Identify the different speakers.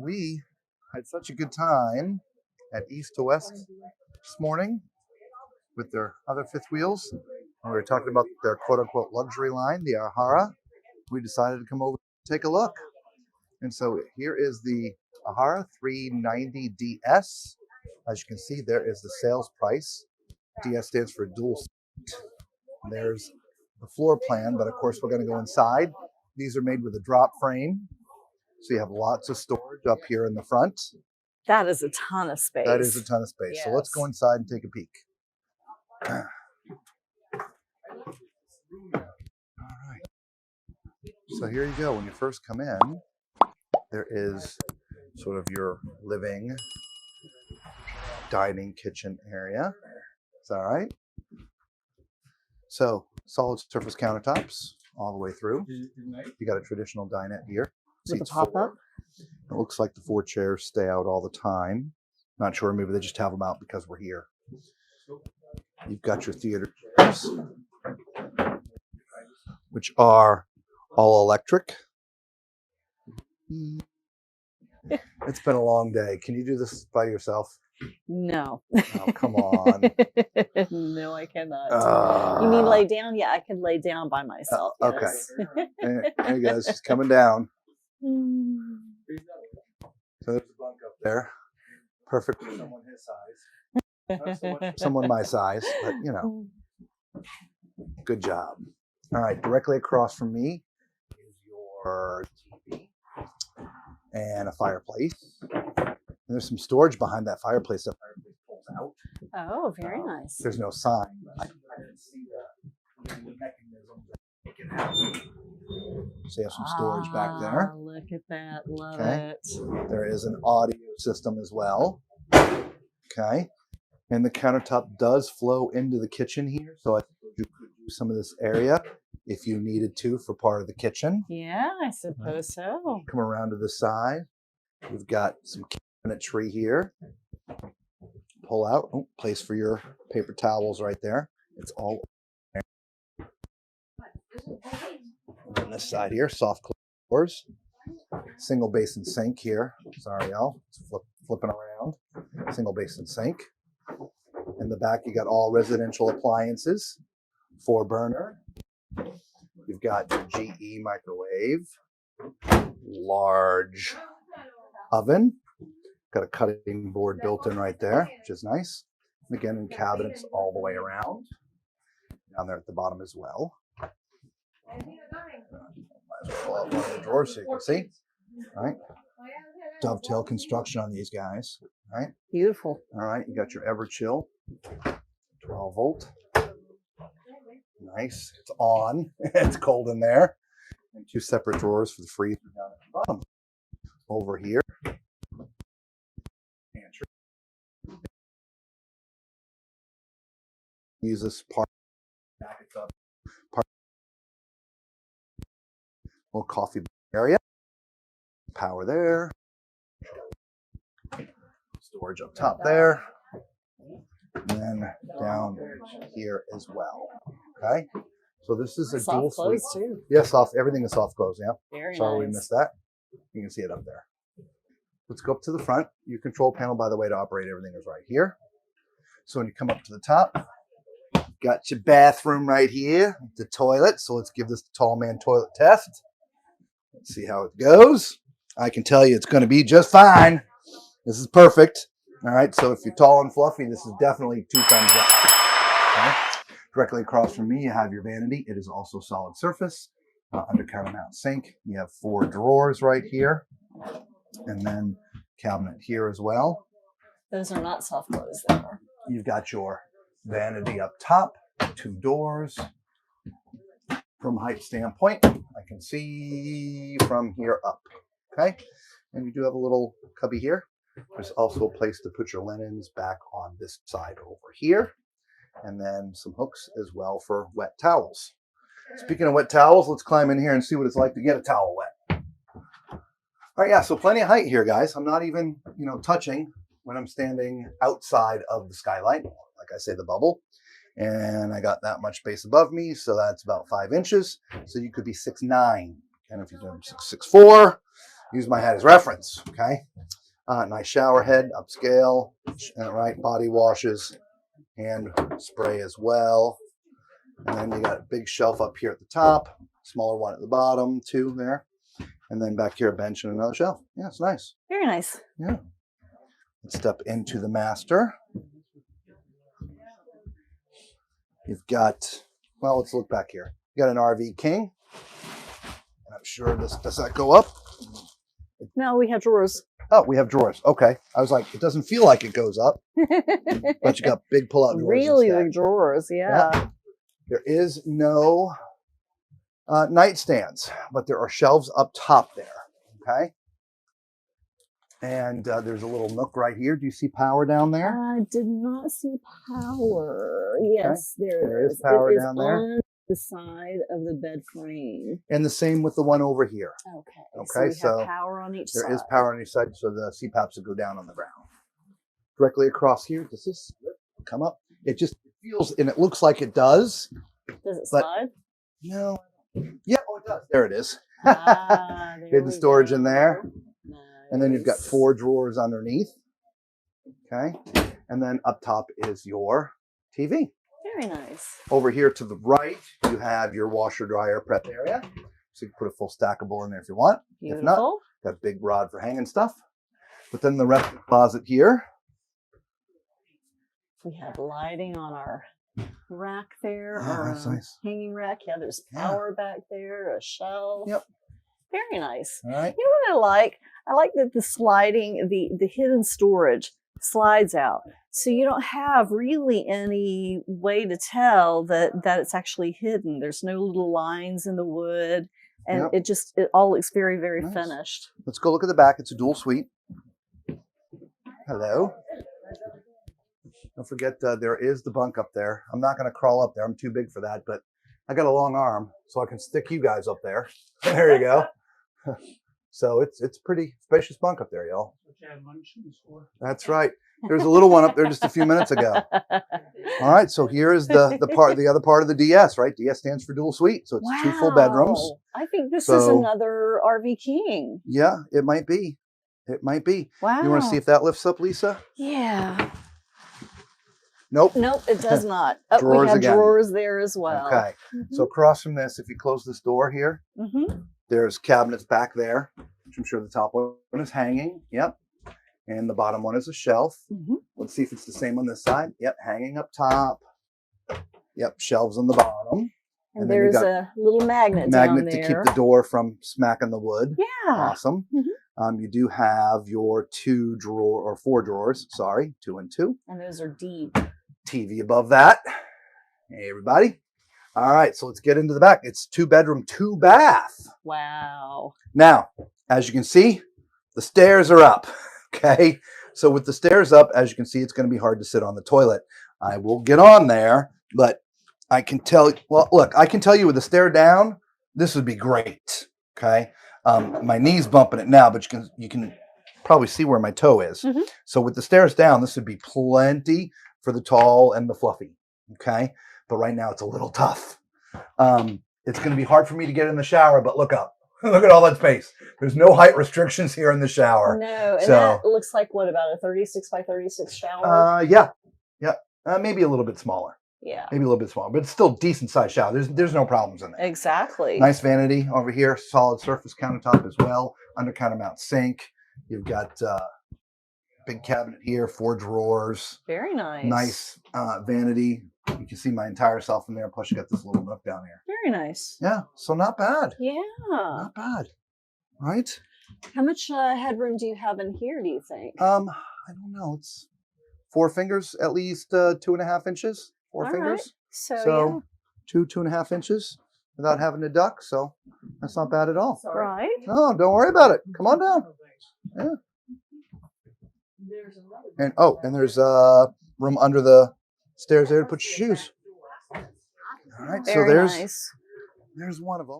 Speaker 1: we had such a good time at East to West this morning with their other fifth wheels. And we were talking about their quote-unquote luxury line, the Ahara. We decided to come over and take a look. And so here is the Ahara 390DS. As you can see, there is the sales price. DS stands for dual seat. There's the floor plan, but of course we're going to go inside. These are made with a drop frame. So you have lots of storage up here in the front.
Speaker 2: That is a ton of space.
Speaker 1: That is a ton of space. Yes. So let's go inside and take a peek. All right. So here you go. When you first come in, there is sort of your living, dining, kitchen area. Is that all right? So solid surface countertops all the way through. You got a traditional dinette here.
Speaker 2: With a pop-up?
Speaker 1: It looks like the 4 chairs stay out all the time. Not sure, maybe they just have them out because we're here. You've got your theater chairs, which are all electric. It's been a long day. Can you do this by yourself?
Speaker 2: No.
Speaker 1: Oh, come on.
Speaker 2: No, I cannot. You mean lay down? Yeah, I can lay down by myself. Yes.
Speaker 1: Okay. There you go. She's coming down. So there's a bunk up there. Perfect for someone his size. Not so much for someone my size, but you know. Good job. All right, directly across from me is your TV and a fireplace. And there's some storage behind that fireplace. That fireplace pulls out.
Speaker 2: Oh, very nice.
Speaker 1: There's no sign. I didn't see the mechanism to make it happen. So you have some storage back there.
Speaker 2: Look at that. Love it.
Speaker 1: There is an audio system as well. Okay. And the countertop does flow into the kitchen here. So I suppose you could use some of this area if you needed to for part of the kitchen.
Speaker 2: Yeah, I suppose so.
Speaker 1: Come around to the side. We've got some cabinetry here. Pull out. Oh, place for your paper towels right there. It's all there. On this side here, soft doors. Single basin sink here. Sorry, y'all. It's flipping around. Single basin sink. In the back, you got all residential appliances. 4-burner. You've got your GE microwave. Large oven. Got a cutting board built in right there, which is nice. And again, in cabinets all the way around. Down there at the bottom as well. Might as well pull out one of the drawers so you can see. All right. Dovetail construction on these guys. All right.
Speaker 2: Beautiful.
Speaker 1: All right. You got your Everchill. 12 volt. Nice. It's on. It's cold in there. And 2 separate drawers for the freezer down at the bottom. Over here. Pantry. Use this part. Back it up. Little coffee area. Power there. Storage up top there. And then down here as well. Okay. So this is a dual suite.
Speaker 2: Soft close too.
Speaker 1: Yeah, soft. Everything is soft close. Yeah.
Speaker 2: Very
Speaker 1: Sorry
Speaker 2: nice.
Speaker 1: we missed that. You can see it up there. Let's go up to the front. Your control panel, by the way, to operate everything is right here. So when you come up to the top, got your bathroom right here, the toilet. So let's give this the tall man toilet test. Let's see how it goes. I can tell you it's going to be just fine. This is perfect. All right. So if you're tall and fluffy, this is definitely 2 thumbs up. Okay. Directly across from me, you have your vanity. It is also solid surface. Under countermount sink. You have 4 drawers right here. And then cabinet here as well.
Speaker 2: Those are not soft close there.
Speaker 1: You've got your vanity up top. 2 doors. From height standpoint, I can see from here up. Okay. And you do have a little cubby here. There's also a place to put your linens back on this side over here. And then some hooks as well for wet towels. Speaking of wet towels, let's climb in here and see what it's like to get a towel wet. All right, yeah, so plenty of height here, guys. I'm not even, touching when I'm standing outside of the skylight. Like I say, the bubble. And I got that much space above me, so that's about 5 inches. So you could be 6'9". And if you're 6'4", use my head as reference. Okay. Nice shower head, upscale, right? Body washes, hand spray as well. And then you got a big shelf up here at the top, smaller one at the bottom, two there. And then back here, a bench and another shelf. Yeah, it's nice.
Speaker 2: Very nice.
Speaker 1: Yeah. Let's step into the master. You've got, well, let's look back here. You got an RV King. And I'm sure this, does that go up?
Speaker 2: No, we have drawers.
Speaker 1: Oh, we have drawers. Okay. I was like, it doesn't feel like it goes up. But you got big pull-out drawers.
Speaker 2: Really
Speaker 1: instead.
Speaker 2: big drawers, yeah.
Speaker 1: There is no nightstands, but there are shelves up top there. Okay. And there's a little nook right here. Do you see power down there?
Speaker 2: I did not see power. Yes,
Speaker 1: Okay.
Speaker 2: there
Speaker 1: There
Speaker 2: is.
Speaker 1: is power
Speaker 2: It is
Speaker 1: down there.
Speaker 2: on the side of the bed frame.
Speaker 1: And the same with the one over here.
Speaker 2: Okay.
Speaker 1: Okay,
Speaker 2: we
Speaker 1: so
Speaker 2: have power on each side.
Speaker 1: There is power on each side, so the CPAPs will go down on the ground. Directly across here, does this come up? It just feels, and it looks like it does.
Speaker 2: Does it
Speaker 1: but-
Speaker 2: slide?
Speaker 1: No. Yeah, oh, it does. There it is.
Speaker 2: There
Speaker 1: Hidden
Speaker 2: we
Speaker 1: storage in
Speaker 2: go.
Speaker 1: there. And then you've got
Speaker 2: Nice.
Speaker 1: 4 drawers underneath. Okay. And then up top is your TV.
Speaker 2: Very nice.
Speaker 1: Over here to the right, you have your washer dryer prep area. So you can put a full stackable in there if you want.
Speaker 2: Beautiful.
Speaker 1: If not, got a big rod for hanging stuff. But then the rest of the closet here.
Speaker 2: We have lighting on our rack there,
Speaker 1: Oh,
Speaker 2: or
Speaker 1: that's nice.
Speaker 2: hanging rack. Yeah, there's
Speaker 1: Yeah.
Speaker 2: power back there, a shelf.
Speaker 1: Yep.
Speaker 2: Very nice.
Speaker 1: All right.
Speaker 2: You know what I like? I like that the sliding, the hidden storage slides out. So you don't have really any way to tell that it's actually hidden. There's no little lines in the wood. And
Speaker 1: Yep.
Speaker 2: it all looks very, very
Speaker 1: Nice.
Speaker 2: finished.
Speaker 1: Let's go look at the back. It's a dual suite. Hello. Don't forget, there is the bunk up there. I'm not going to crawl up there. I'm too big for that, but I got a long arm, so I can stick you guys up there. There you go. So it's pretty spacious bunk up there, y'all. That's right. There's a little one up there just a few minutes ago. All right, so here is the other part of the DS, right? DS stands for dual suite, so it's 2 full bedrooms.
Speaker 2: Wow. I think this is
Speaker 1: So-
Speaker 2: another RV King.
Speaker 1: Yeah, it might be. It might be.
Speaker 2: Wow.
Speaker 1: You want to see if that lifts up, Lisa?
Speaker 2: Yeah.
Speaker 1: Nope.
Speaker 2: Nope, it does not. Oh, we
Speaker 1: Drawers
Speaker 2: have
Speaker 1: again.
Speaker 2: drawers there as well.
Speaker 1: Okay. So across from this, if you close this door here,
Speaker 2: Mm-hmm.
Speaker 1: there's cabinets back there, which I'm sure the top one is hanging. Yep. And the bottom one is a shelf.
Speaker 2: Mm-hmm.
Speaker 1: Let's see if it's the same on this side. Yep, hanging up top. Yep, shelves on the bottom.
Speaker 2: And
Speaker 1: then you've
Speaker 2: there's
Speaker 1: got
Speaker 2: a little magnet down
Speaker 1: Magnet to
Speaker 2: there.
Speaker 1: keep the door from smacking the wood.
Speaker 2: Yeah.
Speaker 1: Awesome. You do have your 4 drawers. Sorry, 2 and 2.
Speaker 2: And those are deep.
Speaker 1: TV above that. Hey, everybody. All right, so let's get into the back. It's 2 bedroom, 2 bath.
Speaker 2: Wow.
Speaker 1: Now, as you can see, the stairs are up. Okay. So with the stairs up, as you can see, it's going to be hard to sit on the toilet. I will get on there, but I can tell, well, look, I can tell you with the stair down, this would be great. Okay. My knee's bumping it now, but you can probably see where my toe is.
Speaker 2: Mhm.
Speaker 1: So with the stairs down, this would be plenty for the tall and the fluffy. Okay. But right now it's a little tough. It's going to be hard for me to get in the shower, but look up. Look at all that space. There's no height restrictions here in the shower.
Speaker 2: No, and
Speaker 1: So-
Speaker 2: that looks like what, about a 36 by 36 shower?
Speaker 1: Yeah. Maybe a little bit smaller.
Speaker 2: Yeah.
Speaker 1: Maybe a little bit smaller, but it's still decent sized shower. There's no problems in there.
Speaker 2: Exactly.
Speaker 1: Nice vanity over here, solid surface countertop as well, under countermount sink. You've got big cabinet here, 4 drawers,
Speaker 2: Very nice.
Speaker 1: nice vanity. You can see my entire self in there. Plus, you got this little nook down here.
Speaker 2: Very nice.
Speaker 1: Yeah, so not bad.
Speaker 2: Yeah.
Speaker 1: Not bad, right?
Speaker 2: How much headroom do you have in here, do you think?
Speaker 1: I don't know. It's 4 fingers, at least 2.5 inches. 4
Speaker 2: All
Speaker 1: fingers.
Speaker 2: So,
Speaker 1: So 2.5 inches without having to duck. So that's not bad at all.
Speaker 2: yeah. Right.
Speaker 1: No, don't worry about it. Come on down. Yeah. And and there's room under the stairs there to put your shoes. All right.
Speaker 2: Very
Speaker 1: so there's
Speaker 2: nice.
Speaker 1: one of them.